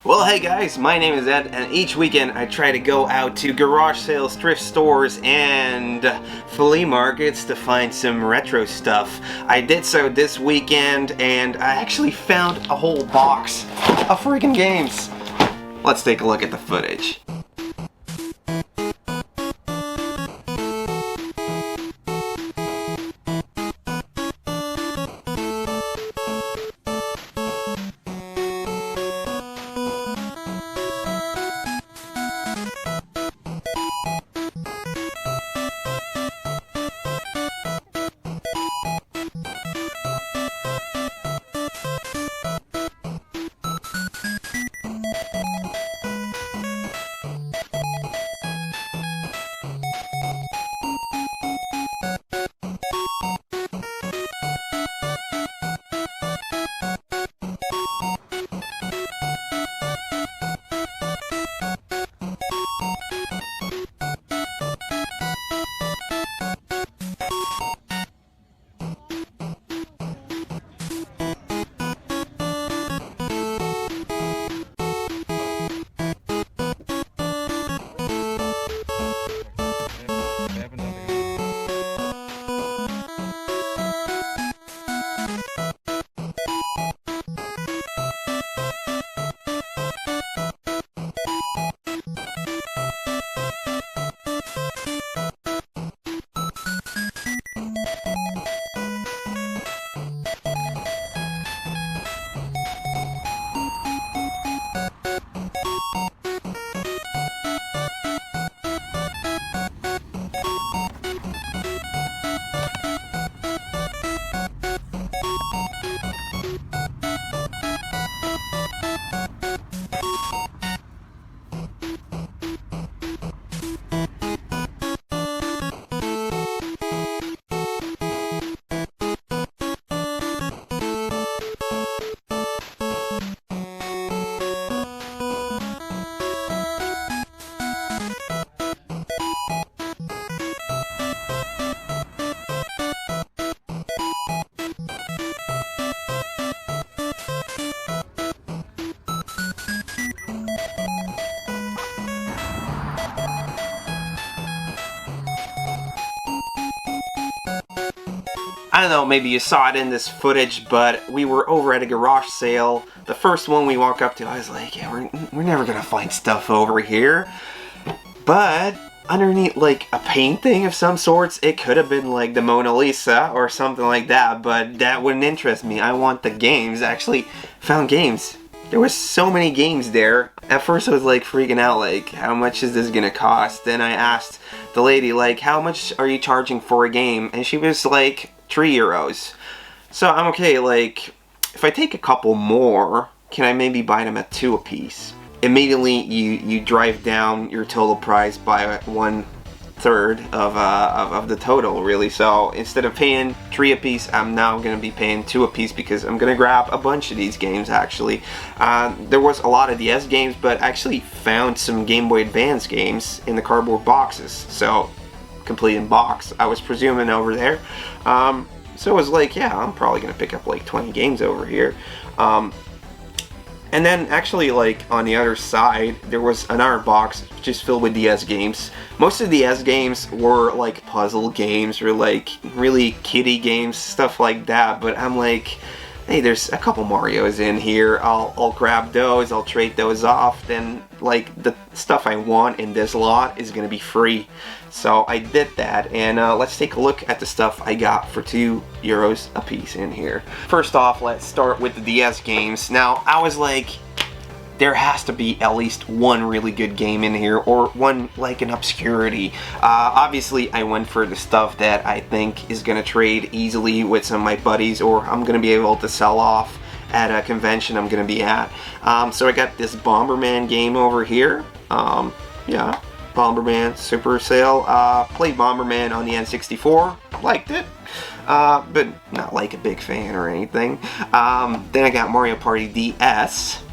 Well, hey guys, my name is Ed, and each weekend I try to go out to garage sales, thrift stores, and flea markets to find some retro stuff. I did so this weekend, and I actually found a whole box of freaking games. Let's take a look at the footage. I don't know, maybe you saw it in this footage, but we were over at a garage sale. The first one we walk up to, I was like, yeah, we're never gonna find stuff over here. But underneath like a painting of some sorts, it could have been like the Mona Lisa or something like that, but that wouldn't interest me. I want the games. I actually found games. There was so many games there. At first I was like freaking out, like, how much is this gonna cost? Then I asked the lady, like, how much are you charging for a game? And she was like, €3. So I'm okay, like, if I take a couple more, can I maybe buy them at 2 a piece? Immediately you drive down your total price by 1/3 of the total, really. So instead of paying 3 a piece, I'm now gonna be paying 2 a piece because I'm gonna grab a bunch of these games. Actually, there was a lot of DS games, but I actually found some Game Boy Advance games in the cardboard boxes. So complete in box, I was presuming over there. So I was like, yeah, I'm probably gonna pick up like 20 games over here. And then actually, like, on the other side, there was another box just filled with DS games. Most of the DS games were like puzzle games or like really kiddie games, stuff like that. But I'm like, hey, there's a couple Marios in here. I'll grab those, I'll trade those off. Then like the stuff I want in this lot is gonna be free. So I did that, and let's take a look at the stuff I got for €2 a piece in here. First off, let's start with the DS games. Now, I was like, there has to be at least one really good game in here, or one like an obscurity. Obviously, I went for the stuff that I think is gonna trade easily with some of my buddies, or I'm gonna be able to sell off at a convention I'm gonna be at. So I got this Bomberman game over here. Yeah. Bomberman Super Sale. Played Bomberman on the N64, liked it, but not like a big fan or anything. Then I got Mario Party DS.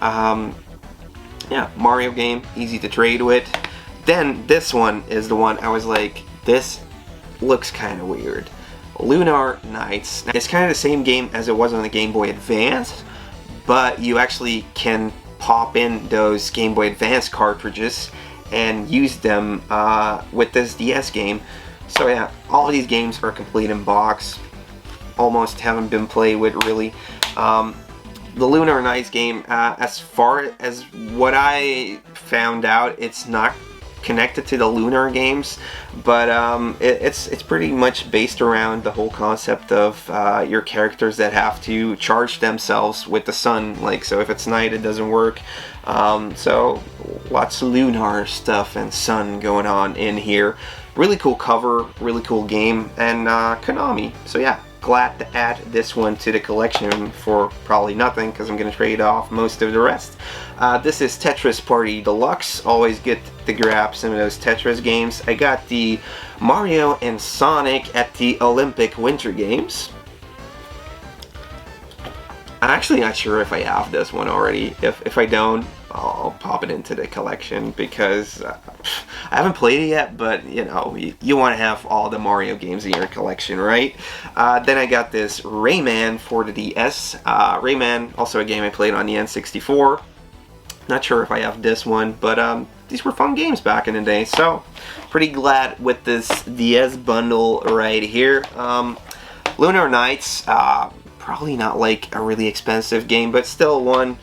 Yeah, Mario game, easy to trade with. Then this one is the one I was like, this looks kind of weird. Lunar Nights. It's kind of the same game as it was on the Game Boy Advance, but you actually can pop in those Game Boy Advance cartridges and use them with this DS game. So yeah, all of these games are complete in box. Almost haven't been played with really. The Lunar Nights game, as far as what I found out, it's not connected to the Lunar games, but it's pretty much based around the whole concept of your characters that have to charge themselves with the sun. Like, so if it's night, it doesn't work. So lots of lunar stuff and sun going on in here. Really cool cover, really cool game, and Konami. So yeah, glad to add this one to the collection for probably nothing, because I'm going to trade off most of the rest. This is Tetris Party Deluxe. Always good to grab some of those Tetris games. I got the Mario and Sonic at the Olympic Winter Games. I'm actually not sure if I have this one already. If I don't, I'll pop it into the collection, because I haven't played it yet, but you know, you want to have all the Mario games in your collection, right? Then I got this Rayman for the DS. Rayman, also a game I played on the N64. Not sure if I have this one, but these were fun games back in the day, so pretty glad with this DS bundle right here. Lunar Nights, probably not like a really expensive game, but still one.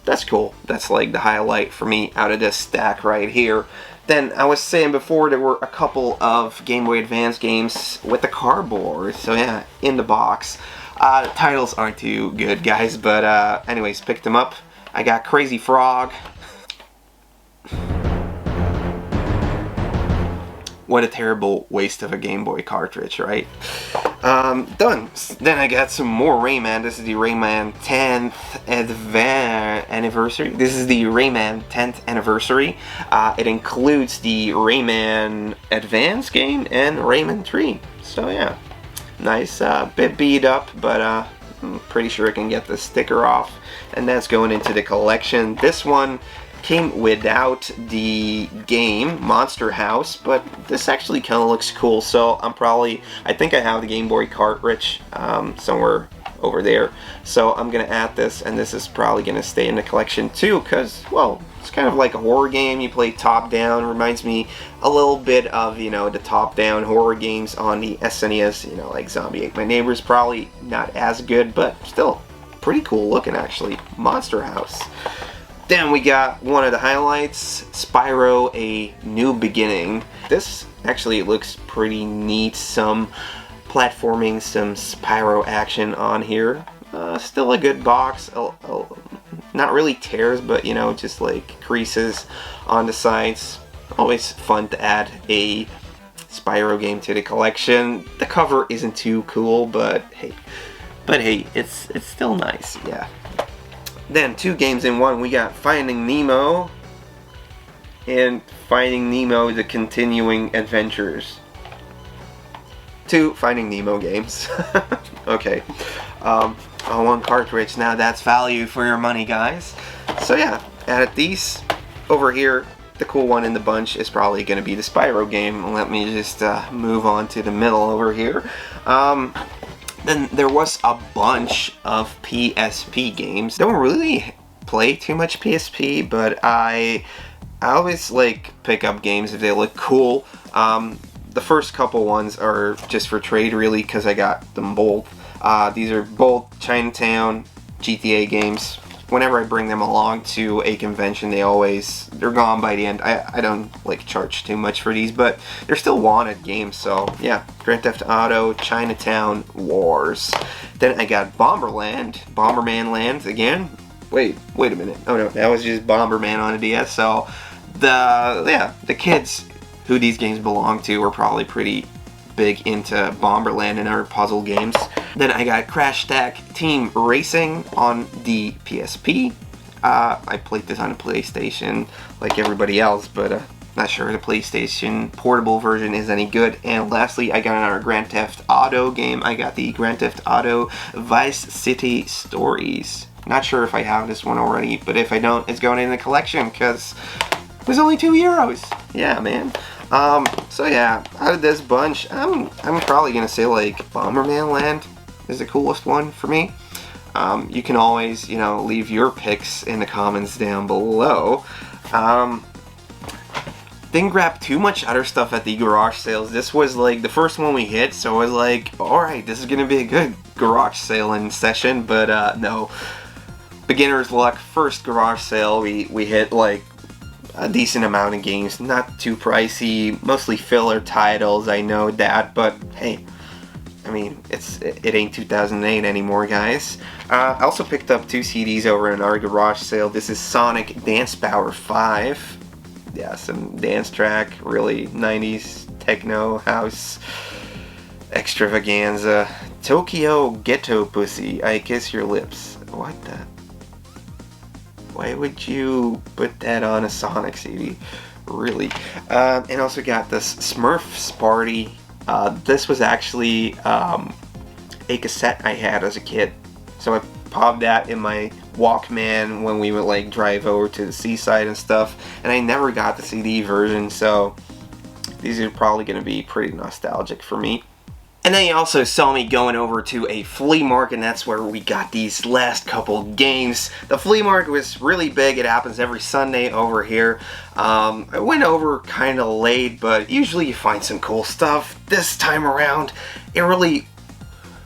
That's cool. That's like the highlight for me out of this stack right here. Then I was saying before, there were a couple of Game Boy Advance games with the cardboard. So yeah, in the box. The titles aren't too good, guys, but anyways, picked them up. I got Crazy Frog. What a terrible waste of a Game Boy cartridge, right? Done. Then I got some more Rayman. This is the Rayman 10th anniversary. This is the Rayman 10th anniversary. It includes the Rayman Advance game and Rayman 3. So yeah, nice. Bit beat up, but I'm pretty sure I can get the sticker off. And that's going into the collection. This one came without the game Monster House, but this actually kind of looks cool, so I think I have the Game Boy cartridge somewhere over there, so I'm gonna add this, and this is probably gonna stay in the collection too, because, well, it's kind of like a horror game. You play top down. Reminds me a little bit of, you know, the top down horror games on the SNES, you know, like Zombie Ate My Neighbors. Probably not as good, but still pretty cool looking actually. Monster House. Then we got one of the highlights, Spyro: A New Beginning. This actually looks pretty neat. Some platforming, some Spyro action on here. Still a good box. Not really tears, but you know, just like creases on the sides. Always fun to add a Spyro game to the collection. The cover isn't too cool, but hey, it's still nice. Yeah. Then, two games in one, we got Finding Nemo and Finding Nemo: The Continuing Adventures. Two Finding Nemo games. Okay. On one cartridge, now that's value for your money, guys. So yeah, added these. Over here, the cool one in the bunch is probably going to be the Spyro game. Let me just move on to the middle over here. Then there was a bunch of PSP games. Don't really play too much PSP, but I always like pick up games if they look cool. The first couple ones are just for trade really, because I got them both. These are both Chinatown GTA games. Whenever I bring them along to a convention, they're gone by the end. I don't like charge too much for these, but they're still wanted games. So yeah, Grand Theft Auto, Chinatown Wars. Then I got Bomberman Land again. Wait a minute. Oh no, that was just Bomberman on a DS. So the kids who these games belong to are probably pretty big into Bomberland and other puzzle games. Then I got Crash Stack Team Racing on the PSP. I played this on the PlayStation like everybody else, but not sure the PlayStation portable version is any good. And lastly, I got another Grand Theft Auto game. I got the Grand Theft Auto Vice City Stories. Not sure if I have this one already, but if I don't, it's going in the collection because it was only €2. Yeah, man. So yeah, out of this bunch, I'm probably gonna say like Bomberman Land is the coolest one for me. You can always, you know, leave your picks in the comments down below. Didn't grab too much other stuff at the garage sales. This was like the first one we hit, so I was like, alright, this is gonna be a good garage sale in session, but no. Beginner's luck, first garage sale, we hit like a decent amount of games, not too pricey, mostly filler titles, I know that, but hey, I mean, it ain't 2008 anymore, guys. I also picked up 2 CDs over in our garage sale. This is Sonic Dance Power 5. Yeah, some dance track, really 90s techno, house, extravaganza. Tokyo Ghetto Pussy, I Kiss Your Lips. What the? Why would you put that on a Sonic CD? Really? And also got this Smurfs Party. This was actually a cassette I had as a kid. So I popped that in my Walkman when we would like drive over to the seaside and stuff, and I never got the CD version, so these are probably going to be pretty nostalgic for me. And then you also saw me going over to a flea market, and that's where we got these last couple games. The flea market was really big. It happens every Sunday over here. I went over kind of late, but usually you find some cool stuff. This time around, it really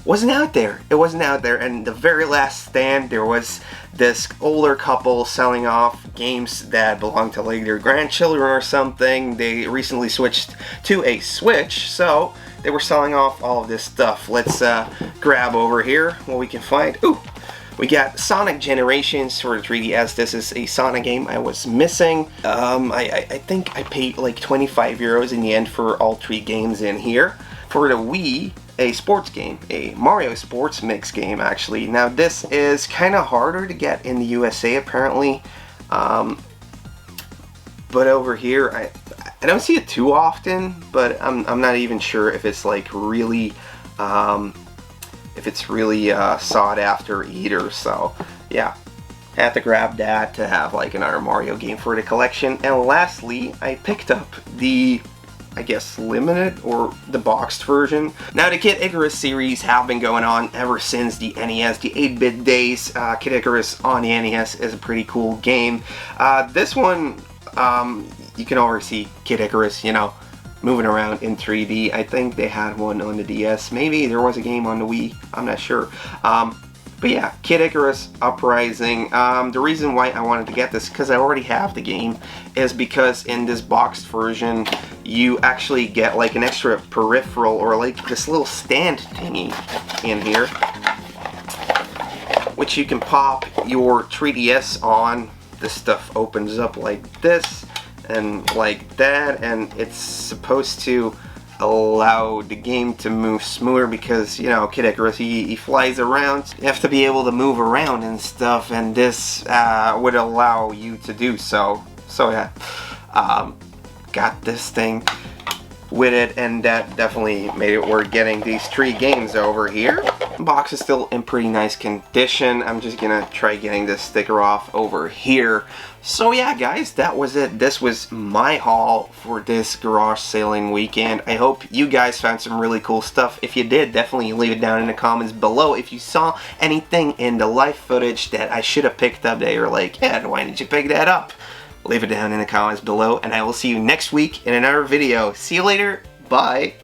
wasn't out there. It wasn't out there, and the very last stand, there was this older couple selling off games that belonged to like their grandchildren or something. They recently switched to a Switch, so they were selling off all of this stuff. Let's grab over here what we can find. Ooh, we got Sonic Generations for the 3DS. This is a Sonic game I was missing. I think I paid like 25 euros in the end for all 3 games in here. For the Wii, a sports game, a Mario Sports Mix game actually. Now this is kind of harder to get in the USA apparently, but over here I don't see it too often, but I'm not even sure if it's like really sought after either. So yeah, had to grab that to have like another Mario game for the collection. And lastly, I picked up the, I guess, limited or the boxed version. Now the Kid Icarus series have been going on ever since the NES, the 8-bit days. Kid Icarus on the NES is a pretty cool game. This one, you can already see Kid Icarus, you know, moving around in 3D. I think they had one on the DS. Maybe there was a game on the Wii. I'm not sure. But yeah, Kid Icarus Uprising. The reason why I wanted to get this, because I already have the game, is because in this boxed version, you actually get like an extra peripheral or like this little stand thingy in here, which you can pop your 3DS on. This stuff opens up like this and like that, and it's supposed to allow the game to move smoother because, you know, Kid Icarus, he flies around. You have to be able to move around and stuff, and this would allow you to do so. So yeah, got this thing with it, and that definitely made it worth getting these 3 games over here. The box is still in pretty nice condition. I'm just gonna try getting this sticker off over here. So yeah, guys, that was it. This was my haul for this garage sailing weekend. I hope you guys found some really cool stuff. If you did, definitely leave it down in the comments below. If you saw anything in the live footage that I should have picked up that you're like, yeah, why didn't you pick that up? Leave it down in the comments below, and I will see you next week in another video. See you later. Bye.